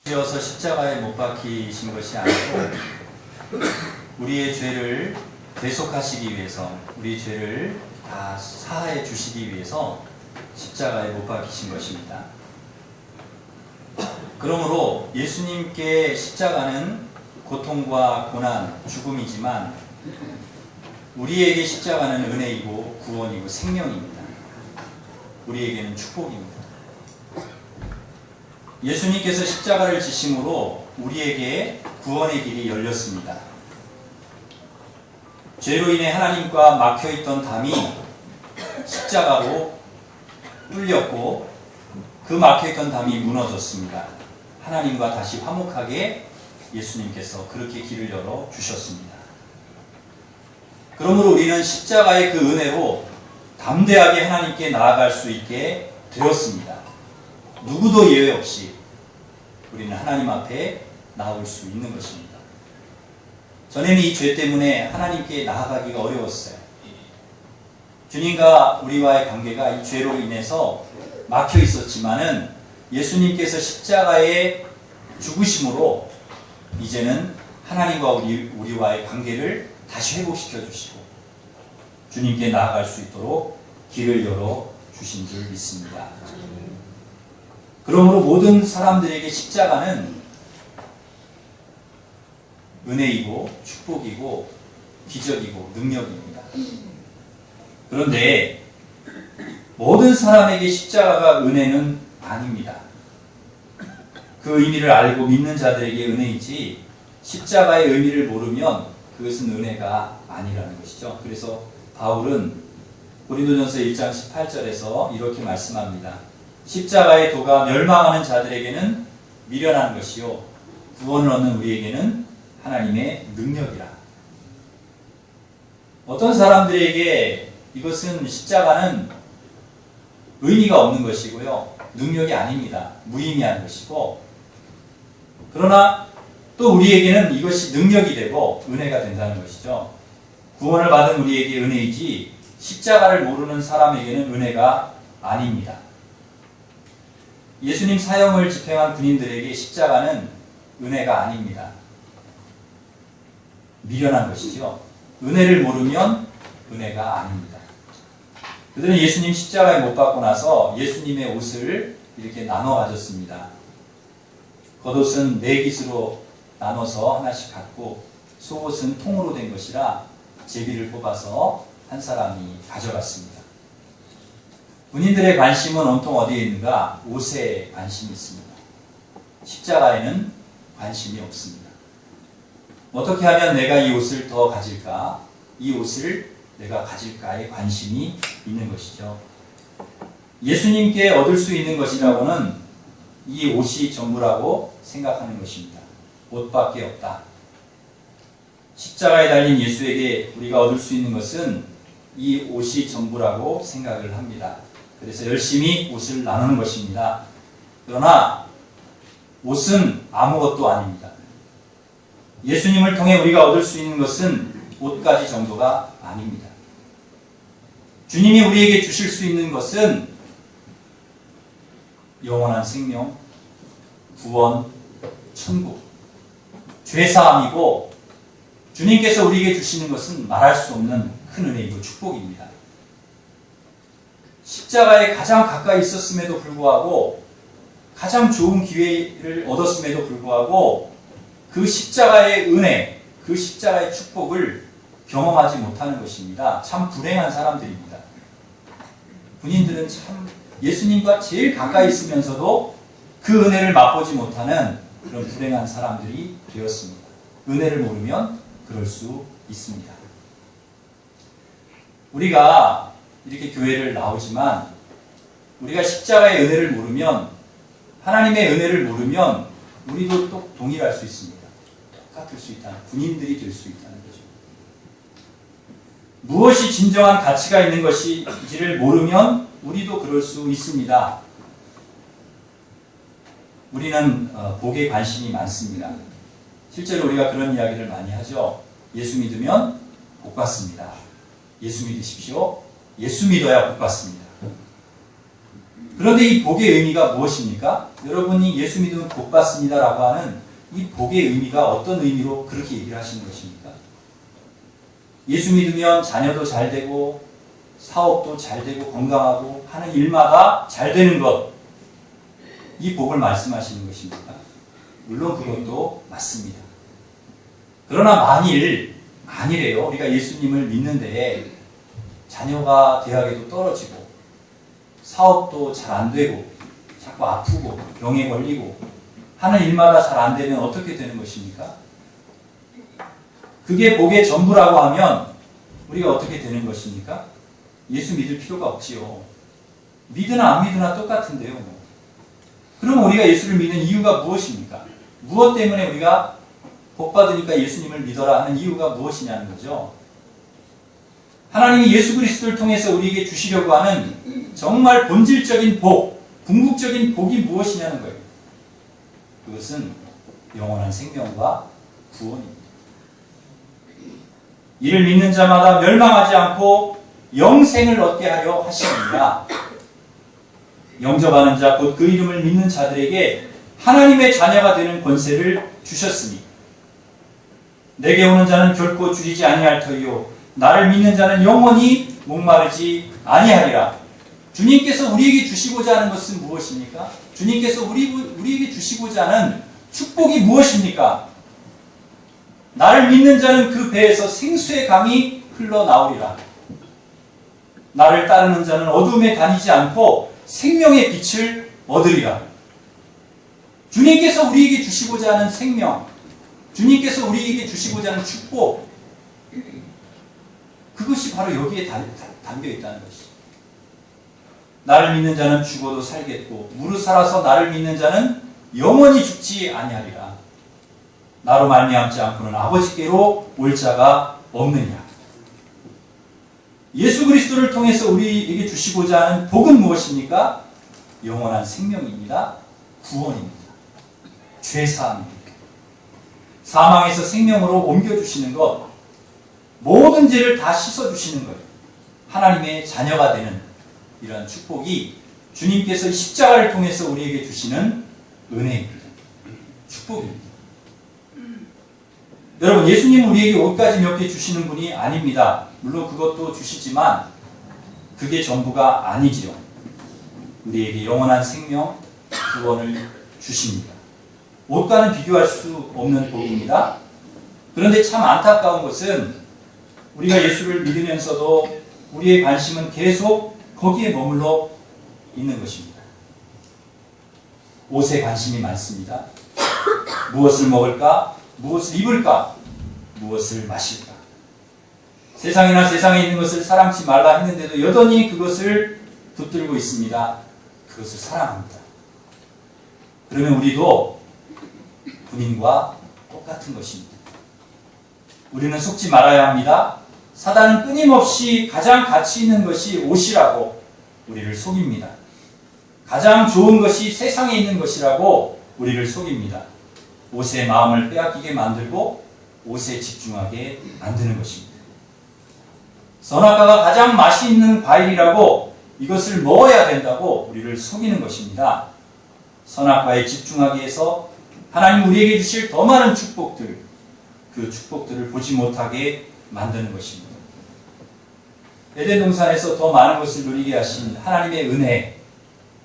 되어서 십자가에 못 박히신 것이 아니고 우리의 죄를 대속하시기 위해서, 우리 죄를 다 사하해 주시기 위해서 십자가에 못 박히신 것입니다. 그러므로 예수님께 십자가는 고통과 고난, 죽음이지만 우리에게 십자가는 은혜이고 구원이고 생명입니다. 우리에게는 축복입니다. 예수님께서 십자가를 지심으로 우리에게 구원의 길이 열렸습니다. 죄로 인해 하나님과 막혀있던 담이 십자가로 뚫렸고 그 막혀있던 담이 무너졌습니다. 하나님과 다시 화목하게 예수님께서 그렇게 길을 열어 주셨습니다. 그러므로 우리는 십자가의 그 은혜로 담대하게 하나님께 나아갈 수 있게 되었습니다. 누구도 예외 없이 우리는 하나님 앞에 나올 수 있는 것입니다. 전에는 이 죄 때문에 하나님께 나아가기가 어려웠어요. 주님과 우리와의 관계가 이 죄로 인해서 막혀 있었지만은 예수님께서 십자가에 죽으심으로 이제는 하나님과 우리와의 관계를 다시 회복시켜 주시고 주님께 나아갈 수 있도록 길을 열어 주신 줄 믿습니다. 그러므로 모든 사람들에게 십자가는 은혜이고 축복이고 기적이고 능력입니다. 그런데 모든 사람에게 십자가가 은혜는 아닙니다. 그 의미를 알고 믿는 자들에게 은혜이지 십자가의 의미를 모르면 그것은 은혜가 아니라는 것이죠. 그래서 바울은 고린도전서 1장 18절에서 이렇게 말씀합니다. 십자가의 도가 멸망하는 자들에게는 미련한 것이요 구원을 얻는 우리에게는 하나님의 능력이라. 어떤 사람들에게 이것은 십자가는 의미가 없는 것이고요 능력이 아닙니다. 무의미한 것이고, 그러나 또 우리에게는 이것이 능력이 되고 은혜가 된다는 것이죠. 구원을 받은 우리에게 은혜이지 십자가를 모르는 사람에게는 은혜가 아닙니다. 예수님 사형을 집행한 군인들에게 십자가는 은혜가 아닙니다. 미련한 것이죠. 은혜를 모르면 은혜가 아닙니다. 그들은 예수님 십자가에 못 박고 나서 예수님의 옷을 이렇게 나눠 가졌습니다. 겉옷은 4깃으로 나눠서 하나씩 갖고 속옷은 통으로 된 것이라 제비를 뽑아서 한 사람이 가져갔습니다. 군인들의 관심은 온통 어디에 있는가? 옷에 관심이 있습니다. 십자가에는 관심이 없습니다. 어떻게 하면 내가 이 옷을 더 가질까? 이 옷을 내가 가질까에 관심이 있는 것이죠. 예수님께 얻을 수 있는 것이라고는 이 옷이 전부라고 생각하는 것입니다. 옷밖에 없다. 십자가에 달린 예수에게 우리가 얻을 수 있는 것은 이 옷이 전부라고 생각을 합니다. 그래서 열심히 옷을 나누는 것입니다. 그러나 옷은 아무것도 아닙니다. 예수님을 통해 우리가 얻을 수 있는 것은 옷가지 정도가 아닙니다. 주님이 우리에게 주실 수 있는 것은 영원한 생명, 구원, 천국, 죄사함이고, 주님께서 우리에게 주시는 것은 말할 수 없는 큰 은혜이고 축복입니다. 십자가에 가장 가까이 있었음에도 불구하고, 가장 좋은 기회를 얻었음에도 불구하고 그 십자가의 은혜, 그 십자가의 축복을 경험하지 못하는 것입니다. 참 불행한 사람들입니다. 군인들은 참 예수님과 제일 가까이 있으면서도 그 은혜를 맛보지 못하는 그런 불행한 사람들이 되었습니다. 은혜를 모르면 그럴 수 있습니다. 우리가 이렇게 교회를 나오지만 우리가 십자가의 은혜를 모르면, 하나님의 은혜를 모르면 우리도 또 동일할 수 있습니다. 똑같을 수 있다는, 군인들이 될 수 있다는 거죠. 무엇이 진정한 가치가 있는 것인지를 모르면 우리도 그럴 수 있습니다. 우리는 복에 관심이 많습니다. 실제로 우리가 그런 이야기를 많이 하죠. 예수 믿으면 복 받습니다. 예수 믿으십시오. 예수 믿어야 복 받습니다. 그런데 이 복의 의미가 무엇입니까? 여러분이 예수 믿으면 복 받습니다라고 하는 이 복의 의미가 어떤 의미로 그렇게 얘기를 하시는 것입니까? 예수 믿으면 자녀도 잘 되고 사업도 잘 되고 건강하고 하는 일마다 잘 되는 것, 이 복을 말씀하시는 것입니까? 물론 그것도 맞습니다. 그러나 만일에요, 우리가 예수님을 믿는데 자녀가 대학에도 떨어지고 사업도 잘 안 되고 자꾸 아프고 병에 걸리고 하는 일마다 잘 안 되면 어떻게 되는 것입니까? 그게 복의 전부라고 하면 우리가 어떻게 되는 것입니까? 예수 믿을 필요가 없지요. 믿으나 안 믿으나 똑같은데요. 그럼 우리가 예수를 믿는 이유가 무엇입니까? 무엇 때문에 우리가 복 받으니까 예수님을 믿어라 하는 이유가 무엇이냐는 거죠. 하나님이 예수 그리스도를 통해서 우리에게 주시려고 하는 정말 본질적인 복, 궁극적인 복이 무엇이냐는 거예요. 그것은 영원한 생명과 구원입니다. 이를 믿는 자마다 멸망하지 않고 영생을 얻게 하려 하시느니라. 영접하는 자, 곧 그 이름을 믿는 자들에게 하나님의 자녀가 되는 권세를 주셨으니 내게 오는 자는 결코 줄이지 아니할 터이요 나를 믿는 자는 영원히 목마르지 아니하리라. 주님께서 우리에게 주시고자 하는 것은 무엇입니까? 주님께서 우리에게 주시고자 하는 축복이 무엇입니까? 나를 믿는 자는 그 배에서 생수의 강이 흘러나오리라. 나를 따르는 자는 어둠에 다니지 않고 생명의 빛을 얻으리라. 주님께서 우리에게 주시고자 하는 생명, 주님께서 우리에게 주시고자 하는 축복, 그것이 바로 여기에 담겨 있다는 것이죠. 나를 믿는 자는 죽어도 살겠고 무릇 살아서 나를 믿는 자는 영원히 죽지 아니하리라. 나로 말미암지 않고는 아버지께로 올 자가 없느니라. 예수 그리스도를 통해서 우리에게 주시고자 하는 복은 무엇입니까? 영원한 생명입니다. 구원입니다. 죄사함입니다. 사망에서 생명으로 옮겨주시는 것, 모든 죄를 다 씻어주시는 것, 하나님의 자녀가 되는 이러한 축복이 주님께서 십자가를 통해서 우리에게 주시는 은혜입니다. 축복입니다. 여러분, 예수님은 우리에게 옷까지 몇 개 주시는 분이 아닙니다. 물론 그것도 주시지만 그게 전부가 아니지요. 우리에게 영원한 생명, 구원을 주십니다. 옷과는 비교할 수 없는 복입니다. 그런데 참 안타까운 것은 우리가 예수를 믿으면서도 우리의 관심은 계속 거기에 머물러 있는 것입니다. 옷에 관심이 많습니다. 무엇을 먹을까? 무엇을 입을까? 무엇을 마실까? 세상이나 세상에 있는 것을 사랑치 말라 했는데도 여전히 그것을 붙들고 있습니다. 그것을 사랑합니다. 그러면 우리도 군인과 똑같은 것입니다. 우리는 속지 말아야 합니다. 사단은 끊임없이 가장 가치 있는 것이 옷이라고 우리를 속입니다. 가장 좋은 것이 세상에 있는 것이라고 우리를 속입니다. 옷에 마음을 빼앗기게 만들고 옷에 집중하게 만드는 것입니다. 선악과가 가장 맛이 있는 과일이라고 이것을 먹어야 된다고 우리를 속이는 것입니다. 선악과에 집중하기 위해서 하나님 우리에게 주실 더 많은 축복들, 그 축복들을 보지 못하게 만드는 것입니다. 에덴 동산에서 더 많은 것을 누리게 하신 하나님의 은혜,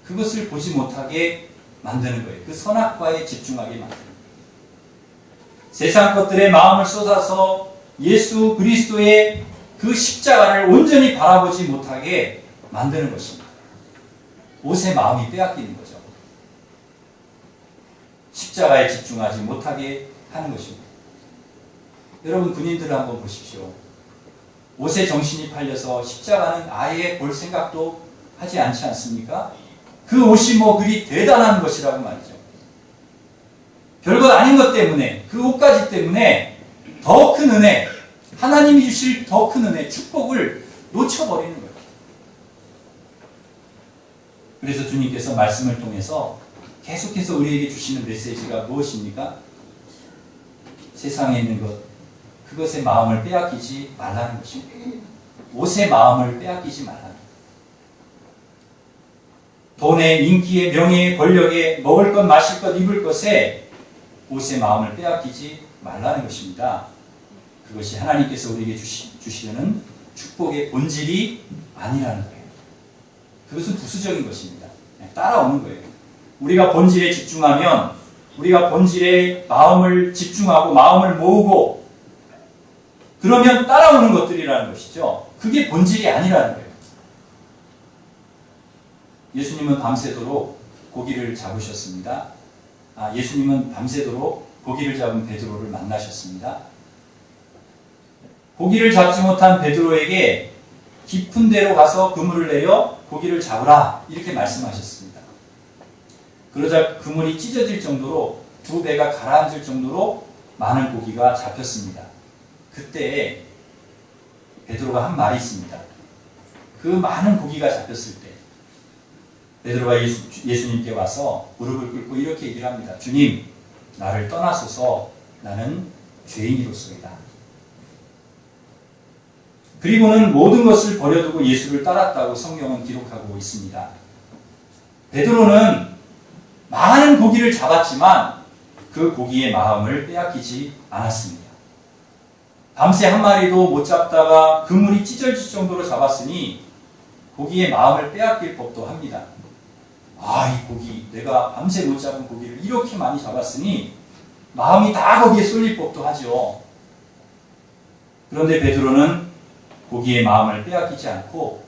그것을 보지 못하게 만드는 거예요. 그 선악과에 집중하게 만드는 거예요. 세상 것들에 마음을 쏟아서 예수 그리스도의 그 십자가를 온전히 바라보지 못하게 만드는 것입니다. 옷에 마음이 빼앗기는 거죠. 십자가에 집중하지 못하게 하는 것입니다. 여러분, 군인들을 한번 보십시오. 옷에 정신이 팔려서 십자가는 아예 볼 생각도 하지 않지 않습니까? 그 옷이 뭐 그리 대단한 것이라고 말이죠. 별것 아닌 것 때문에, 그 옷가지 때문에 더 큰 은혜, 하나님이 주실 더 큰 은혜, 축복을 놓쳐버리는 거예요. 그래서 주님께서 말씀을 통해서 계속해서 우리에게 주시는 메시지가 무엇입니까? 세상에 있는 것, 그것에 마음을 빼앗기지 말라는 것입니다. 옷에 마음을 빼앗기지 말라는 것입니다. 돈에, 인기에, 명예에, 권력에, 먹을 것, 마실 것, 입을 것에 옷의 마음을 빼앗기지 말라는 것입니다. 그것이 하나님께서 우리에게 주시려는 축복의 본질이 아니라는 거예요. 그것은 부수적인 것입니다. 따라오는 거예요. 우리가 본질에 집중하면, 우리가 본질에 마음을 집중하고 마음을 모으고 그러면 따라오는 것들이라는 것이죠. 그게 본질이 아니라는 거예요. 예수님은 밤새도록 고기를 잡으셨습니다. 예수님은 밤새도록 고기를 잡은 베드로를 만나셨습니다. 고기를 잡지 못한 베드로에게 깊은 데로 가서 그물을 내려 고기를 잡으라 이렇게 말씀하셨습니다. 그러자 그물이 찢어질 정도로 두 배가 가라앉을 정도로 많은 고기가 잡혔습니다. 그때 베드로가 한 말이 있습니다. 그 많은 고기가 잡혔을 때 베드로가 예수님께 와서 무릎을 꿇고 이렇게 얘기를 합니다. 주님, 나를 떠나소서. 나는 죄인이로소이다. 그리고는 모든 것을 버려두고 예수를 따랐다고 성경은 기록하고 있습니다. 베드로는 많은 고기를 잡았지만 그 고기의 마음을 빼앗기지 않았습니다. 밤새 한 마리도 못 잡다가 그물이 찢어질 정도로 잡았으니 고기의 마음을 빼앗길 법도 합니다. 이 고기, 내가 밤새 못 잡은 고기를 이렇게 많이 잡았으니 마음이 다 거기에 쏠릴 법도 하죠. 그런데 베드로는 고기의 마음을 빼앗기지 않고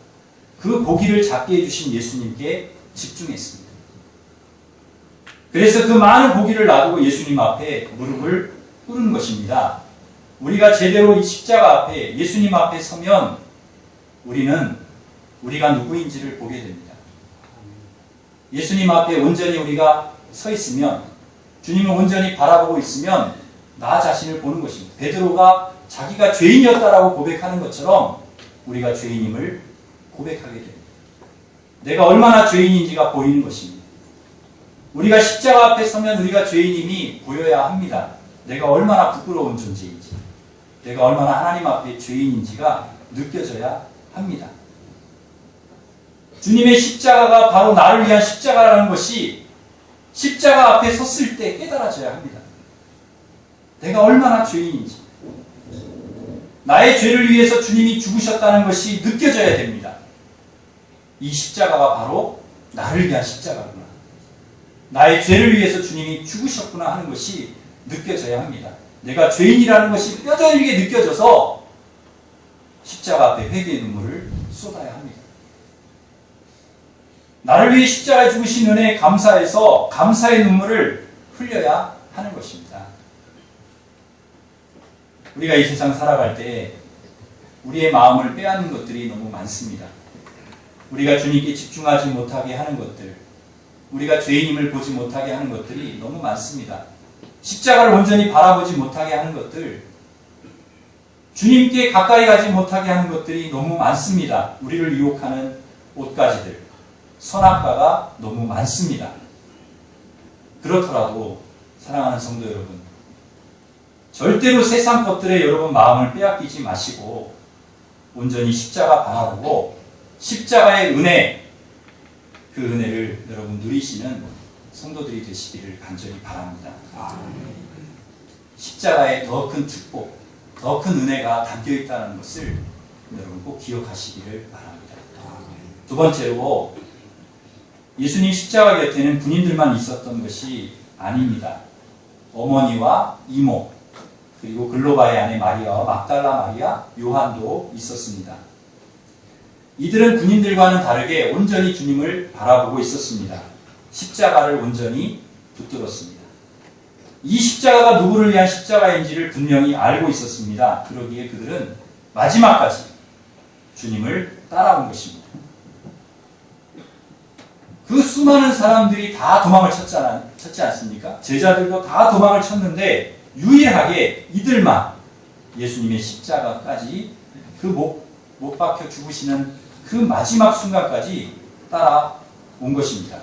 그 고기를 잡게 해주신 예수님께 집중했습니다. 그래서 그 많은 고기를 놔두고 예수님 앞에 무릎을 꿇은 것입니다. 우리가 제대로 이 십자가 앞에, 예수님 앞에 서면 우리는 우리가 누구인지를 보게 됩니다. 예수님 앞에 온전히 우리가 서 있으면, 주님을 온전히 바라보고 있으면 나 자신을 보는 것입니다. 베드로가 자기가 죄인이었다라고 고백하는 것처럼 우리가 죄인임을 고백하게 됩니다. 내가 얼마나 죄인인지가 보이는 것입니다. 우리가 십자가 앞에 서면 우리가 죄인임이 보여야 합니다. 내가 얼마나 부끄러운 존재인지, 내가 얼마나 하나님 앞에 죄인인지가 느껴져야 합니다. 주님의 십자가가 바로 나를 위한 십자가라는 것이 십자가 앞에 섰을 때 깨달아져야 합니다. 내가 얼마나 죄인인지, 나의 죄를 위해서 주님이 죽으셨다는 것이 느껴져야 됩니다. 이 십자가가 바로 나를 위한 십자가구나. 나의 죄를 위해서 주님이 죽으셨구나 하는 것이 느껴져야 합니다. 내가 죄인이라는 것이 뼈저리게 느껴져서 십자가 앞에 회개의 눈물을 쏟아야 합니다. 나를 위해 십자가에 죽으신 은혜에 감사해서 감사의 눈물을 흘려야 하는 것입니다. 우리가 이 세상 살아갈 때 우리의 마음을 빼앗는 것들이 너무 많습니다. 우리가 주님께 집중하지 못하게 하는 것들, 우리가 죄인임을 보지 못하게 하는 것들이 너무 많습니다. 십자가를 온전히 바라보지 못하게 하는 것들, 주님께 가까이 가지 못하게 하는 것들이 너무 많습니다. 우리를 유혹하는 옷가지들, 선악과가 너무 많습니다. 그렇더라도 사랑하는 성도 여러분, 절대로 세상 것들에 여러분 마음을 빼앗기지 마시고 온전히 십자가 바라보고 십자가의 은혜, 그 은혜를 여러분 누리시는 성도들이 되시기를 간절히 바랍니다. 십자가에 더 큰 축복, 더 큰 은혜가 담겨 있다는 것을 여러분 꼭 기억하시기를 바랍니다. 두 번째로, 예수님 십자가 곁에는 군인들만 있었던 것이 아닙니다. 어머니와 이모, 그리고 글로바의 아내 마리아와 막달라 마리아, 요한도 있었습니다. 이들은 군인들과는 다르게 온전히 주님을 바라보고 있었습니다. 십자가를 온전히 붙들었습니다. 이 십자가가 누구를 위한 십자가인지를 분명히 알고 있었습니다. 그러기에 그들은 마지막까지 주님을 따라온 것입니다. 그 수많은 사람들이 다 도망을 쳤지 않습니까? 제자들도 다 도망을 쳤는데 유일하게 이들만 예수님의 십자가까지 그 못 박혀 죽으시는 그 마지막 순간까지 따라온 것입니다.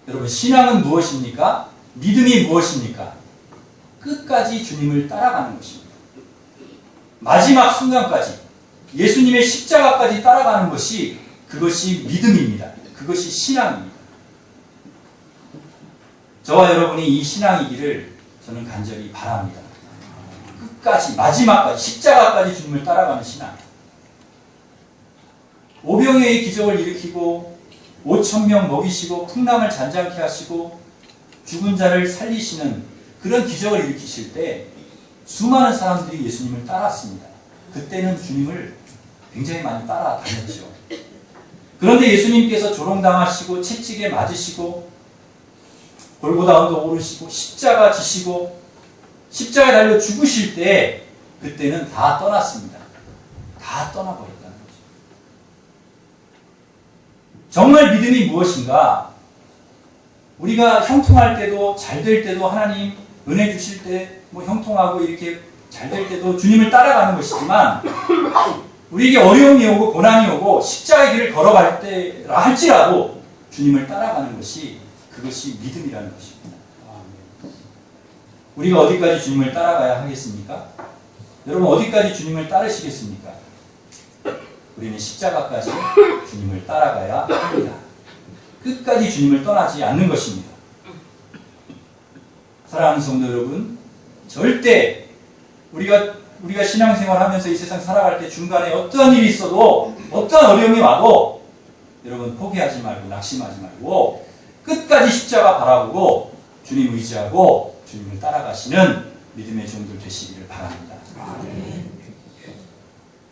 여러분, 신앙은 무엇입니까? 믿음이 무엇입니까? 끝까지 주님을 따라가는 것입니다. 마지막 순간까지 예수님의 십자가까지 따라가는 것이 그것이 믿음입니다. 그것이 신앙입니다. 저와 여러분이 이 신앙이기를 저는 간절히 바랍니다. 끝까지 마지막까지 십자가까지 주님을 따라가는 신앙. 오병이어의 기적을 일으키고 5,000명 먹이시고 풍랑을 잔잔케 하시고 죽은 자를 살리시는 그런 기적을 일으키실 때 수많은 사람들이 예수님을 따랐습니다. 그때는 주님을 굉장히 많이 따라다녔죠. 그런데 예수님께서 조롱당하시고 채찍에 맞으시고 골고다 언덕 오르시고 십자가 지시고 십자가에 달려 죽으실 때 그때는 다 떠났습니다. 다 떠나버렸다는 거죠. 정말 믿음이 무엇인가? 우리가 형통할 때도 잘 될 때도 하나님 은혜 주실 때 뭐 형통하고 이렇게 잘 될 때도 주님을 따라가는 것이지만 우리에게 어려움이 오고 고난이 오고 십자가의 길을 걸어갈 때라 할지라도 주님을 따라가는 것이 그것이 믿음이라는 것입니다. 우리가 어디까지 주님을 따라가야 하겠습니까? 여러분 어디까지 주님을 따르시겠습니까? 우리는 십자가까지 주님을 따라가야 합니다. 끝까지 주님을 떠나지 않는 것입니다. 사랑하는 성도 여러분, 절대 우리가 신앙생활 하면서 이 세상 살아갈 때 중간에 어떤 일이 있어도 어떤 어려움이 와도 여러분 포기하지 말고 낙심하지 말고 끝까지 십자가 바라보고 주님 의지하고 주님을 따라가시는 믿음의 종들 되시기를 바랍니다.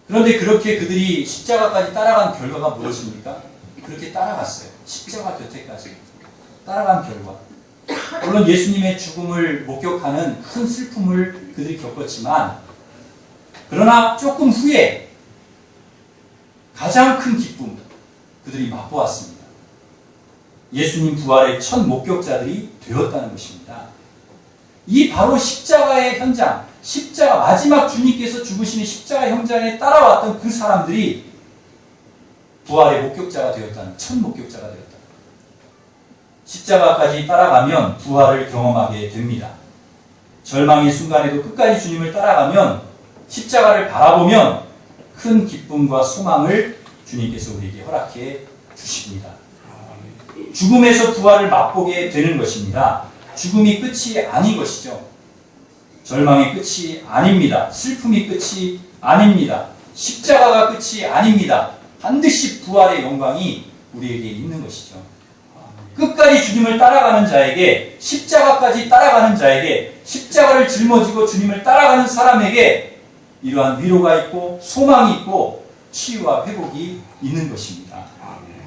그런데 그렇게 그들이 십자가까지 따라간 결과가 무엇입니까? 그렇게 따라갔어요. 십자가 곁에까지 따라간 결과. 물론 예수님의 죽음을 목격하는 큰 슬픔을 그들이 겪었지만 그러나 조금 후에 가장 큰 기쁨 그들이 맛보았습니다. 예수님 부활의 첫 목격자들이 되었다는 것입니다. 이 바로 십자가의 현장, 십자가 마지막 주님께서 죽으시는 십자가 현장에 따라왔던 그 사람들이 부활의 목격자가 되었다는 첫 목격자가 되었다. 십자가까지 따라가면 부활을 경험하게 됩니다. 절망의 순간에도 끝까지 주님을 따라가면 십자가를 바라보면 큰 기쁨과 소망을 주님께서 우리에게 허락해 주십니다. 죽음에서 부활을 맛보게 되는 것입니다. 죽음이 끝이 아닌 것이죠. 절망의 끝이 아닙니다. 슬픔이 끝이 아닙니다. 십자가가 끝이 아닙니다. 반드시 부활의 영광이 우리에게 있는 것이죠. 끝까지 주님을 따라가는 자에게, 십자가까지 따라가는 자에게, 십자가를 짊어지고 주님을 따라가는 사람에게 이러한 위로가 있고 소망이 있고 치유와 회복이 있는 것입니다.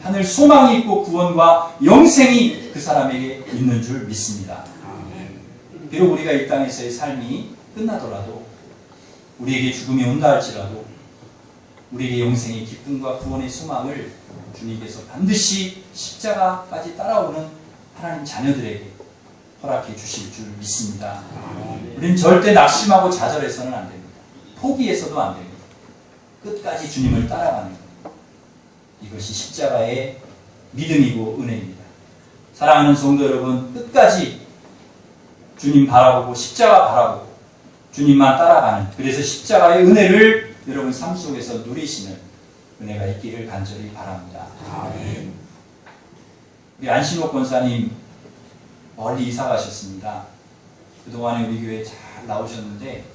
하늘 소망이 있고 구원과 영생이 그 사람에게 있는 줄 믿습니다. 비록 우리가 이 땅에서의 삶이 끝나더라도 우리에게 죽음이 온다 할지라도 우리에게 영생의 기쁨과 구원의 소망을 주님께서 반드시 십자가까지 따라오는 하나님 자녀들에게 허락해 주실 줄 믿습니다. 우리는 절대 낙심하고 좌절해서는 안 됩니다. 포기해서도 안 됩니다. 끝까지 주님을 따라가는 것. 이것이 십자가의 믿음이고 은혜입니다. 사랑하는 성도 여러분, 끝까지 주님 바라보고 십자가 바라보고 주님만 따라가는, 그래서 십자가의 은혜를 여러분 삶 속에서 누리시는 은혜가 있기를 간절히 바랍니다. 아멘. 우리 안신옥 권사님 멀리 이사 가셨습니다. 그동안에 우리 교회에 잘 나오셨는데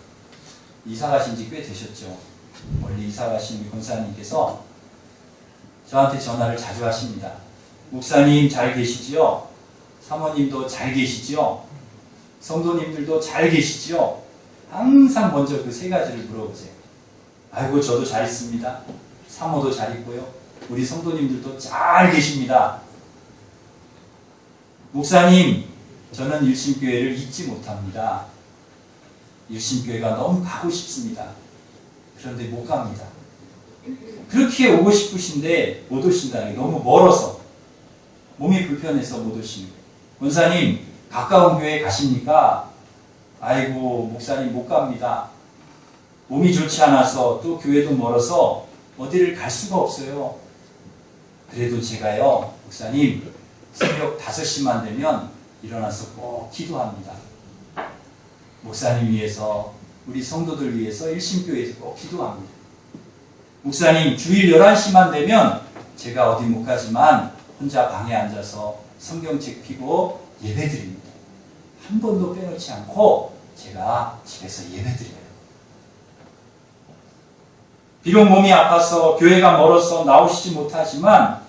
이사 가신 지 꽤 되셨죠. 멀리 이사 가신 우리 권사님께서 저한테 전화를 자주 하십니다. 목사님 잘 계시지요? 사모님도 잘 계시지요? 성도님들도 잘 계시지요? 항상 먼저 그 세 가지를 물어보세요. 아이고 저도 잘 있습니다. 사모도 잘 있고요. 우리 성도님들도 잘 계십니다. 목사님, 저는 일심교회를 잊지 못합니다. 일심교회가 너무 가고 싶습니다. 그런데 못 갑니다. 그렇게 오고 싶으신데 못 오신다는 게 너무 멀어서 몸이 불편해서 못 오시는 거예요. 권사님, 가까운 교회 가십니까? 아이고 목사님 못 갑니다. 몸이 좋지 않아서 또 교회도 멀어서 어디를 갈 수가 없어요. 그래도 제가요, 목사님, 새벽 5시만 되면 일어나서 꼭 기도합니다. 목사님 위해서, 우리 성도들 위해서 일심교회에서 꼭 기도합니다. 목사님, 주일 11시만 되면 제가 어디 못 가지만 혼자 방에 앉아서 성경책 펴고 예배드립니다. 한 번도 빼놓지 않고 제가 집에서 예배드려요. 비록 몸이 아파서 교회가 멀어서 나오시지 못하지만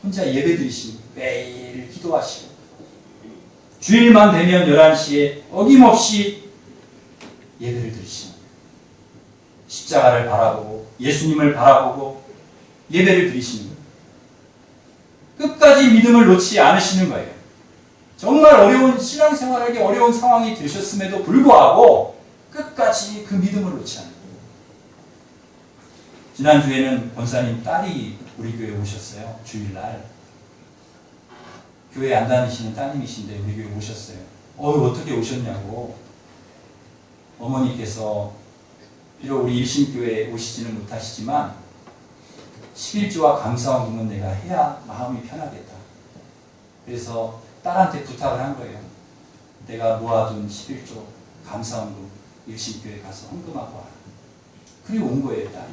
혼자 예배드리시고 매일 기도하시고 주일만 되면 11시에 어김없이 예배를 드리십니다. 십자가를 바라보고 예수님을 바라보고 예배를 드리시는 거예요. 끝까지 믿음을 놓지 않으시는 거예요. 정말 어려운 신앙생활하기 어려운 상황이 되셨음에도 불구하고 끝까지 그 믿음을 놓지 않아요. 지난주에는 권사님 딸이 우리 교회에 오셨어요. 주일날. 교회 안 다니시는 따님이신데 우리 교회에 오셨어요. 어떻게 오셨냐고. 어머니께서 비록 우리 일신교회에 오시지는 못하시지만 11조와 감사원금은 내가 해야 마음이 편하겠다. 그래서 딸한테 부탁을 한 거예요. 내가 모아둔 11조 감사원금 일신교회 가서 헌금하고 와라. 그리고 온 거예요, 딸이.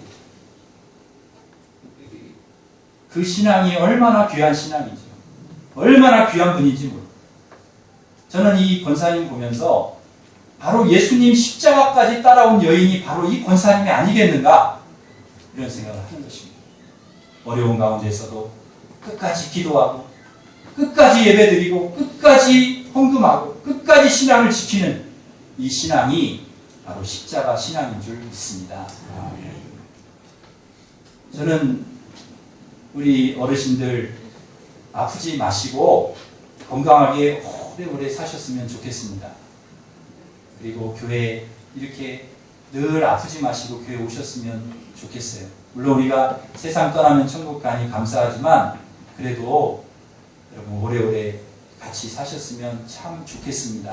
그 신앙이 얼마나 귀한 신앙인지, 얼마나 귀한 분인지 모르고. 저는 이 권사님 보면서 바로 예수님 십자가까지 따라온 여인이 바로 이 권사님이 아니겠는가? 이런 생각을 하는 것입니다. 어려운 가운데서도 끝까지 기도하고, 끝까지 예배드리고, 끝까지 헌금하고, 끝까지 신앙을 지키는 이 신앙이 바로 십자가 신앙인 줄 믿습니다. 저는 우리 어르신들 아프지 마시고 건강하게 오래오래 사셨으면 좋겠습니다. 그리고 교회 이렇게 늘 아프지 마시고 교회 오셨으면 좋겠어요. 물론 우리가 세상 떠나면 천국 가니 감사하지만 그래도 여러분 오래오래 같이 사셨으면 참 좋겠습니다.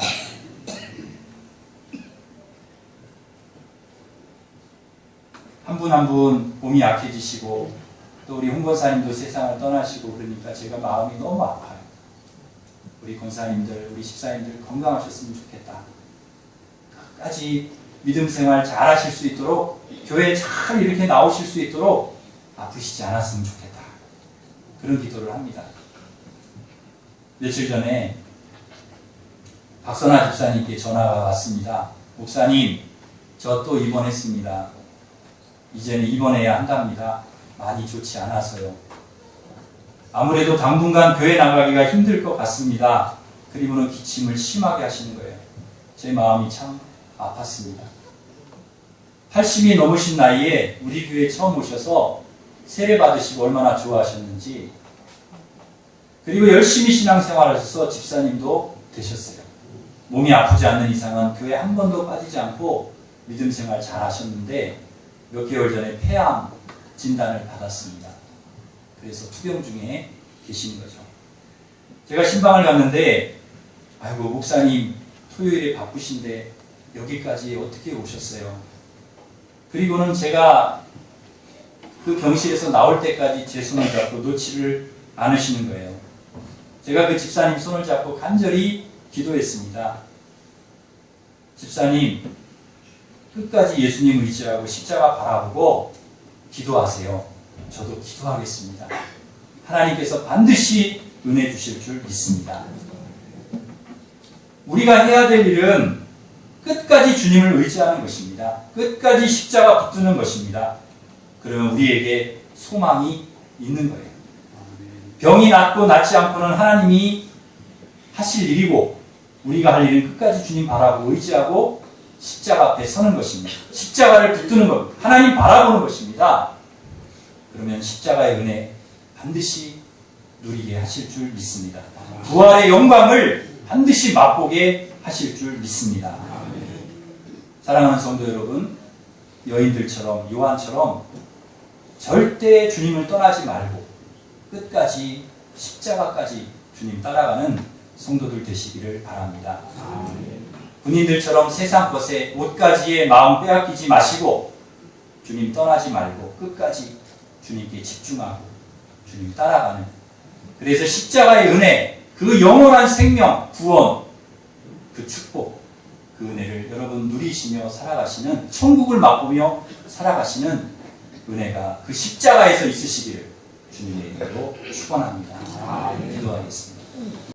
한 분 한 분 몸이 약해지시고 또 우리 홍 권사님도 세상을 떠나시고 그러니까 제가 마음이 너무 아파요. 우리 권사님들, 우리 집사님들 건강하셨으면 좋겠다. 끝까지 믿음 생활 잘 하실 수 있도록 교회에 잘 이렇게 나오실 수 있도록 아프시지 않았으면 좋겠다. 그런 기도를 합니다. 며칠 전에 박선아 집사님께 전화가 왔습니다. 목사님, 저 또 입원했습니다. 이제는 입원해야 한답니다. 많이 좋지 않아서요. 아무래도 당분간 교회 나가기가 힘들 것 같습니다. 그리고는 기침을 심하게 하시는 거예요. 제 마음이 참 아팠습니다. 80이 넘으신 나이에 우리 교회에 처음 오셔서 세례 받으시고 얼마나 좋아하셨는지, 그리고 열심히 신앙생활하셔서 집사님도 되셨어요. 몸이 아프지 않는 이상은 교회 한 번도 빠지지 않고 믿음 생활 잘 하셨는데 몇 개월 전에 폐암 진단을 받았습니다. 그래서 투병 중에 계신 거죠. 제가 신방을 갔는데 아이고 목사님 토요일에 바쁘신데 여기까지 어떻게 오셨어요? 그리고는 제가 그 병실에서 나올 때까지 제 손을 잡고 놓지를 않으시는 거예요. 제가 그 집사님 손을 잡고 간절히 기도했습니다. 집사님, 끝까지 예수님 의지하고 십자가 바라보고 기도하세요. 저도 기도하겠습니다. 하나님께서 반드시 은혜 주실 줄 믿습니다. 우리가 해야 될 일은 끝까지 주님을 의지하는 것입니다. 끝까지 십자가 붙드는 것입니다. 그러면 우리에게 소망이 있는 거예요. 병이 낫고 낫지 않고는 하나님이 하실 일이고 우리가 할 일은 끝까지 주님 바라보고 의지하고 십자가 앞에 서는 것입니다. 십자가를 붙드는 것, 하나님 바라보는 것입니다. 그러면 십자가의 은혜 반드시 누리게 하실 줄 믿습니다. 부활의 영광을 반드시 맛보게 하실 줄 믿습니다. 사랑하는 성도 여러분, 여인들처럼 요한처럼 절대 주님을 떠나지 말고 끝까지 십자가까지 주님 따라가는 성도들 되시기를 바랍니다. 군인들처럼 세상 것에 옷가지의 마음 빼앗기지 마시고 주님 떠나지 말고 끝까지 주님께 집중하고 주님 따라가는, 그래서 십자가의 은혜, 그 영원한 생명, 구원, 그 축복, 그 은혜를 여러분 누리시며 살아가시는, 천국을 맛보며 살아가시는 은혜가 그 십자가에서 있으시기를 주님의 이름으로 축원합니다. 기도하겠습니다.